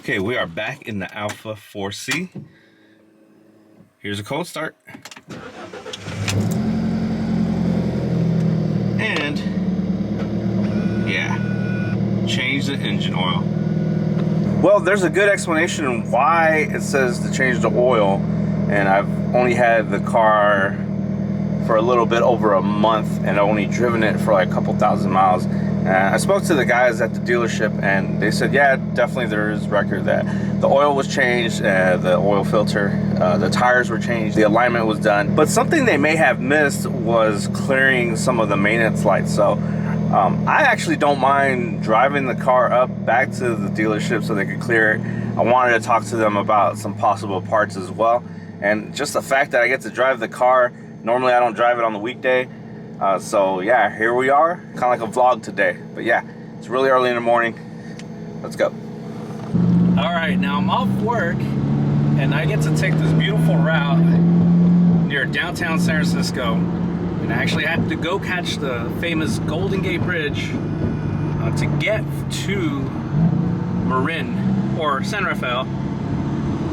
Okay, we are back in the Alfa 4C. Here's a cold start. And yeah, change the engine oil. Well, there's a good explanation on why it says to change the oil, and I've only had the car for a little bit over a month and only driven it for like a couple thousand miles. I spoke to the guys at the dealership and they said, yeah, definitely there is record that the oil was changed, the oil filter, the tires were changed, the alignment was done. But something they may have missed was clearing some of the maintenance lights. So I actually don't mind driving the car up back to the dealership so they could clear it. I wanted to talk to them about some possible parts as well. And just the fact that I get to drive the car, normally I don't drive it on the weekday. So yeah, here we are, kind of like a vlog today. But yeah, it's really early in the morning. Let's go. All right, now I'm off work and I get to take this beautiful route near downtown San Francisco. And I actually have to go catch the famous Golden Gate Bridge to get to Marin or San Rafael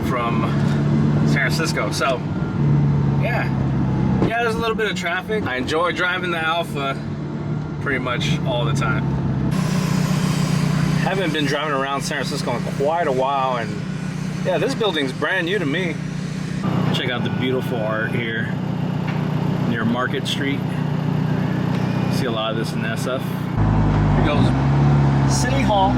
from San Francisco. So yeah, there's a little bit of traffic. I enjoy driving the Alfa pretty much all the time. Haven't been driving around San Francisco in quite a while, and yeah, this building's brand new to me. Check out the beautiful art here near Market Street. See a lot of this in SF. Here goes City Hall.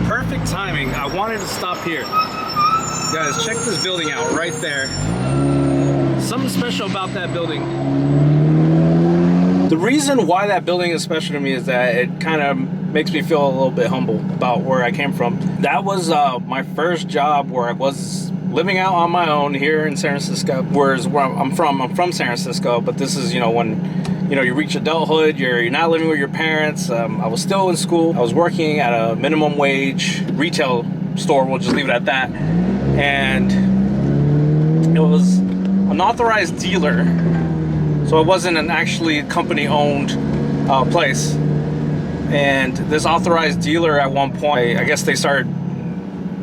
Perfect timing. I wanted to stop here. Guys, check this building out right there. Something special about that building. The reason why that building is special to me is that it kind of makes me feel a little bit humble about where I came from. That was my first job where I was living out on my own here in San Francisco. Whereas where I'm from San Francisco, but this is, when you reach adulthood, you're not living with your parents. I was still in school. I was working at a minimum wage retail store, we'll just leave it at that. And it was an authorized dealer, so it wasn't an actually company-owned place. And this authorized dealer at one point, I guess they started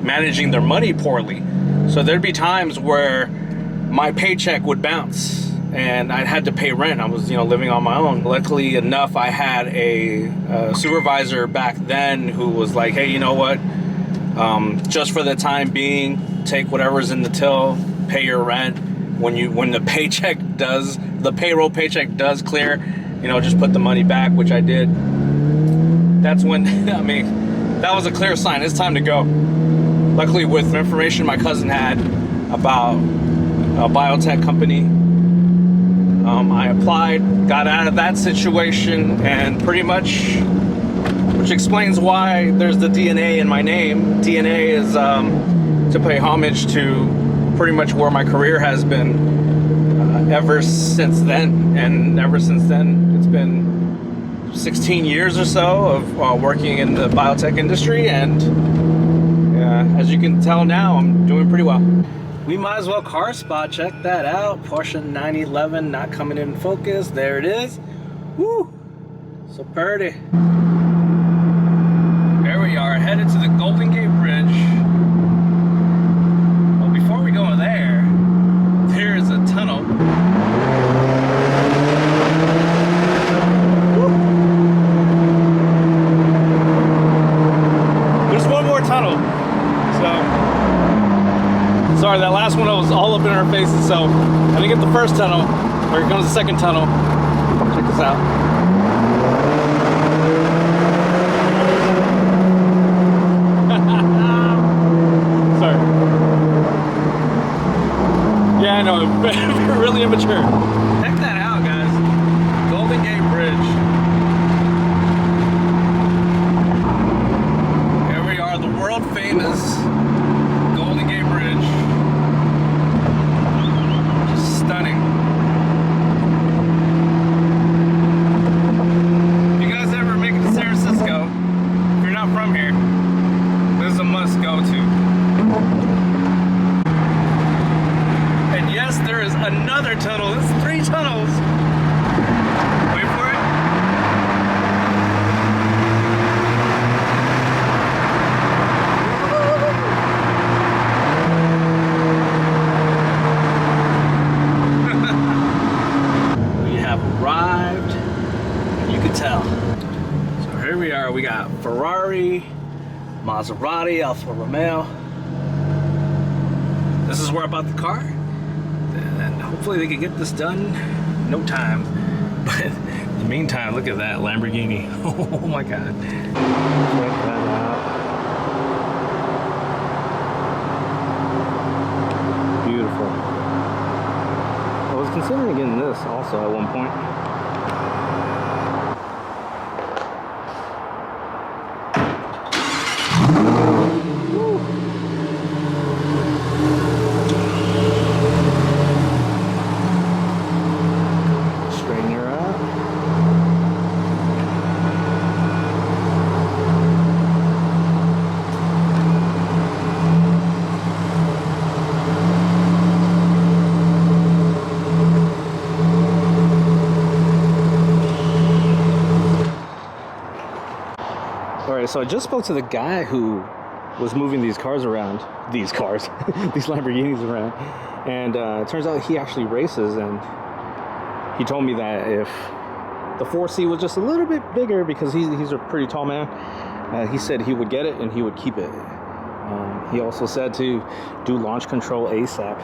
managing their money poorly. So there'd be times where my paycheck would bounce and I had to pay rent. I was, living on my own. Luckily enough, I had a supervisor back then who was like, hey, you know what? Just for the time being, take whatever's in the till, pay your rent. When the payroll paycheck does clear, just put the money back, which I did. That's when, that was a clear sign. It's time to go. Luckily, with information my cousin had about a biotech company, I applied, got out of that situation, and pretty much, which explains why there's the DNA in my name. DNA is to pay homage to pretty much where my career has been ever since then. And ever since then, it's been 16 years or so of working in the biotech industry, and as you can tell now, I'm doing pretty well. We might as well car spot check that out. Porsche 911 not coming in focus. There it is. Woo! So pretty. There we are, headed to the Golden Gate Bridge. Well, before we go there, there is a tunnel. Woo! There's one more tunnel. Sorry, that last one was all up in our faces, so I didn't get the first tunnel. Here comes the second tunnel. Check this out. Sorry. Yeah, I know, really immature. Check that out, guys. Golden Gate Bridge. Here we are, the world famous Golden Gate Bridge. Stunning. If you guys ever make it to San Francisco, if you're not from here, this is a must go to. And yes, there is another tunnel. This is 3 arrived. You can tell. So here we are. We got Ferrari, Maserati, Alfa Romeo. This is where I bought the car. And hopefully they can get this done in no time. But in the meantime, look at that Lamborghini. Oh my God. Check that out. Beautiful. I was considering getting this also at one point. Straighten her out. Alright, so I just spoke to the guy who was moving these cars around. These cars. These Lamborghinis around. And it turns out he actually races, and he told me that if the 4C was just a little bit bigger, because he's a pretty tall man, he said he would get it and he would keep it. He also said to do launch control ASAP.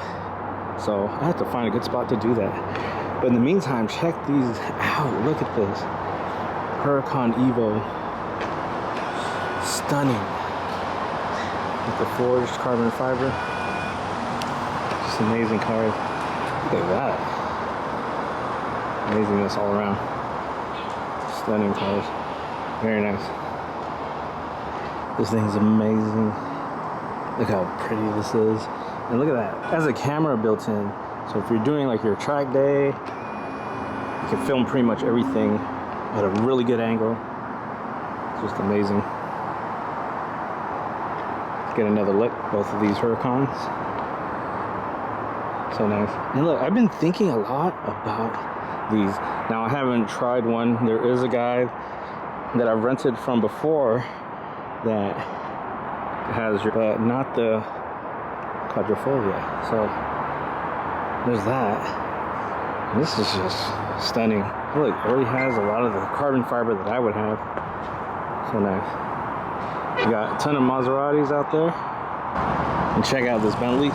So I have to find a good spot to do that. But in the meantime, check these out. Look at this. Huracan Evo. Stunning. With the forged carbon fiber. Just amazing cars. Look at that. Amazingness all around. Stunning cars. Very nice. This thing's amazing. Look how pretty this is. And look at that. It has a camera built in. So if you're doing like your track day, you can film pretty much everything at a really good angle. It's just amazing. Let's get another look. Both of these Huracans. So nice. And look, I've been thinking a lot about these. Now I haven't tried one. There is a guy that I've rented from before that has, but not the quadrifoglio. So there's that. And this is just stunning. Look, it already has a lot of the carbon fiber that I would have. So nice. We got a ton of Maseratis out there. And check out this Bentley.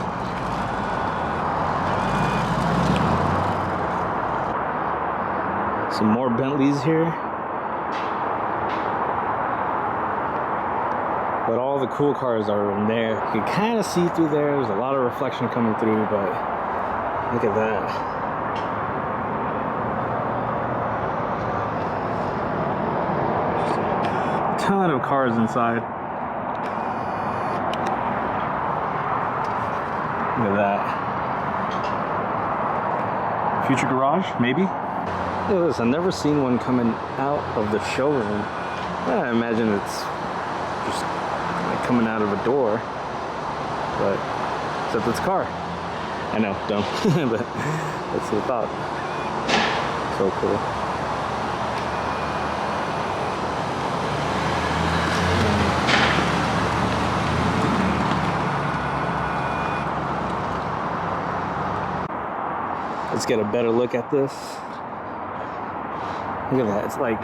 Some more Bentleys here. But all the cool cars are in there. You can kind of see through there. There's a lot of reflection coming through, but look at that. Ton of cars inside. Look at that. Future garage, maybe? Look at this, I've never seen one coming out of the showroom. I imagine it's just like coming out of a door, but except it's a car. I know, dumb, but that's the thought. So cool. Let's get a better look at this. Look at that, it's like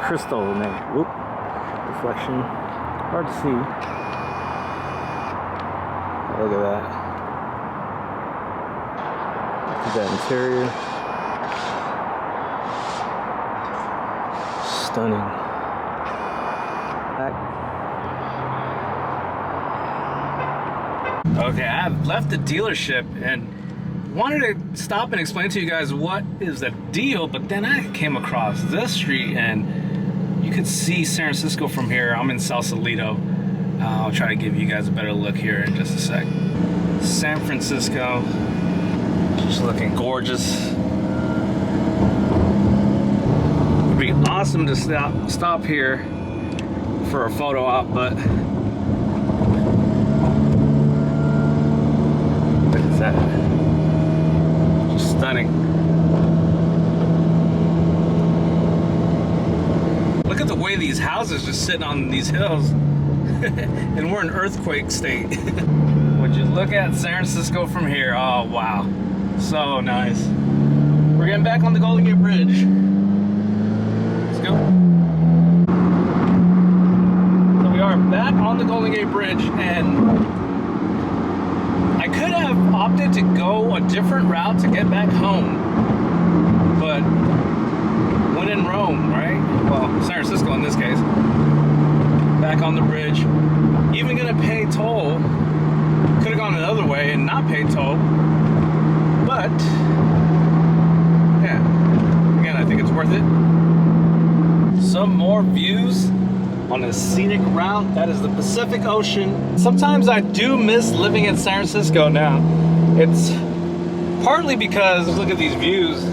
crystal in there. Whoop, reflection. Hard to see. Look at that. Look at that interior. Stunning. Okay, I've left the dealership and wanted to stop and explain to you guys what is the deal, but then I came across this street and you could see San Francisco from here. I'm in Sausalito. I'll try to give you guys a better look here in just a sec. San Francisco, just looking gorgeous. Would be awesome to stop here for a photo op, but look at that. Stunning. Look at the way these houses just sitting on these hills. And we're in earthquake state. Would you look at San Francisco from here? Oh wow, so nice. We're getting back on the Golden Gate Bridge. on the Golden Gate Bridge, and I could have opted to go a different route to get back home, but when in Rome, right? Well, San Francisco in this case. Back on the bridge, even gonna pay toll. Could have gone another way and not paid toll, but yeah, again, I think it's worth it. Some more views on a scenic route. That is the Pacific Ocean. Sometimes I do miss living in San Francisco now. It's partly because look at these views,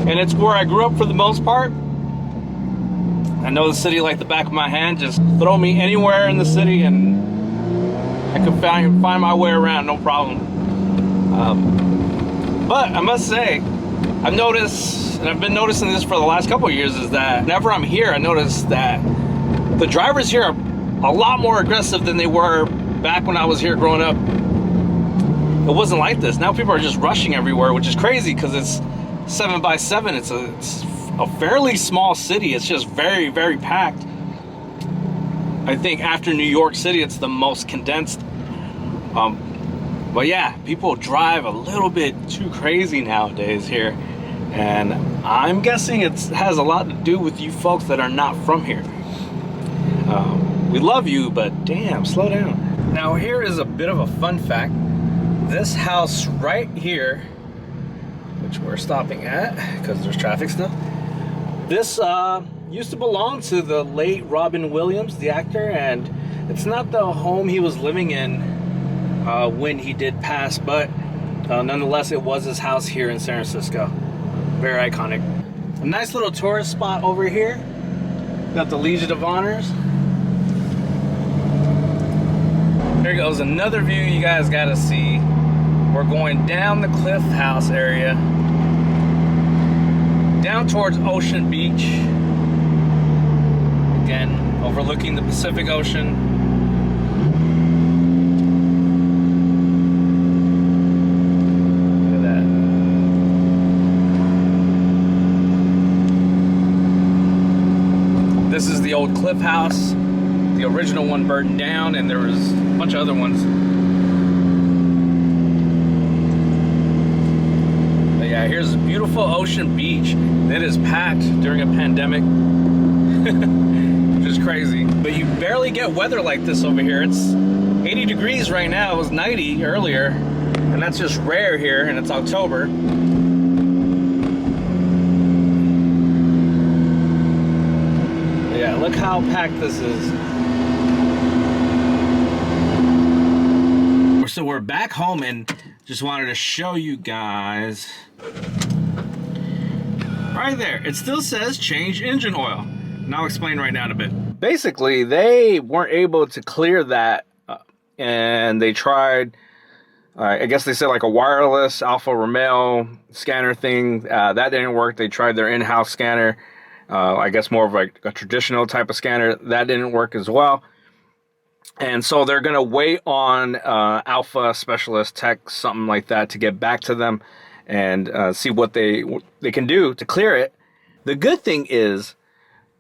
and it's where I grew up for the most part. I know the city like the back of my hand. Just throw me anywhere in the city and I could find my way around, no problem. But I must say, I've noticed, and I've been noticing this for the last couple of years, is that whenever I'm here, I notice that the drivers here are a lot more aggressive than they were back when I was here growing up. It wasn't like this. Now people are just rushing everywhere, which is crazy because it's 7x7. It's a fairly small city. It's just very, very packed. I think after New York City, it's the most condensed. But yeah, people drive a little bit too crazy nowadays here. And I'm guessing it has a lot to do with you folks that are not from here. We love you, but damn, slow down. Now here is a bit of a fun fact. This house right here, which we're stopping at because there's traffic still. This used to belong to the late Robin Williams, the actor, and it's not the home he was living in when he did pass, but nonetheless, it was his house here in San Francisco. Very iconic. A nice little tourist spot over here. Got the Legion of Honors. There goes another view you guys gotta see. We're going down the Cliff House area, down towards Ocean Beach, again overlooking the Pacific Ocean. Look at that. This is the old Cliff House. The original one burned down, and there was a bunch of other ones. Yeah, here's beautiful Ocean Beach. It is packed during a pandemic, which is crazy. But you barely get weather like this over here. It's 80 degrees right now. It was 90 earlier, and that's just rare here, and it's October. But yeah, look how packed this is. So we're back home, and just wanted to show you guys right there. It still says change engine oil, and I'll explain right now in a bit. Basically, they weren't able to clear that, and they tried, I guess they said like a wireless Alfa Romeo scanner thing. That didn't work. They tried their in-house scanner, I guess more of like a traditional type of scanner. That didn't work as well. And so they're going to wait on Alpha Specialist Tech, something like that, to get back to them and see what they can do to clear it. The good thing is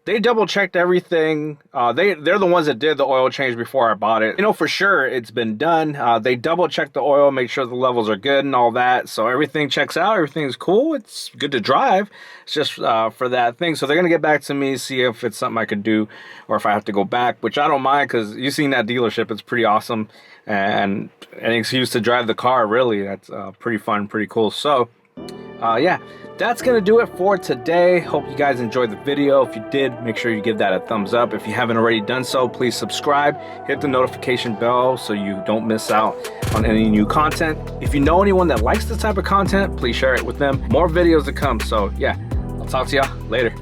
they double checked everything. They're the ones that did the oil change before I bought it. You know, for sure it's been done. They double checked the oil, made sure the levels are good and all that. So everything checks out. Everything's cool. It's good to drive. It's just for that thing. So they're going to get back to me, see if it's something I could do or if I have to go back, which I don't mind because you've seen that dealership. It's pretty awesome. And an excuse to drive the car, really. That's pretty fun, pretty cool. So, yeah. That's going to do it for today. Hope you guys enjoyed the video. If you did, make sure you give that a thumbs up. If you haven't already done so, please subscribe. Hit the notification bell so you don't miss out on any new content. If you know anyone that likes this type of content, please share it with them. More videos to come. So yeah, I'll talk to y'all later.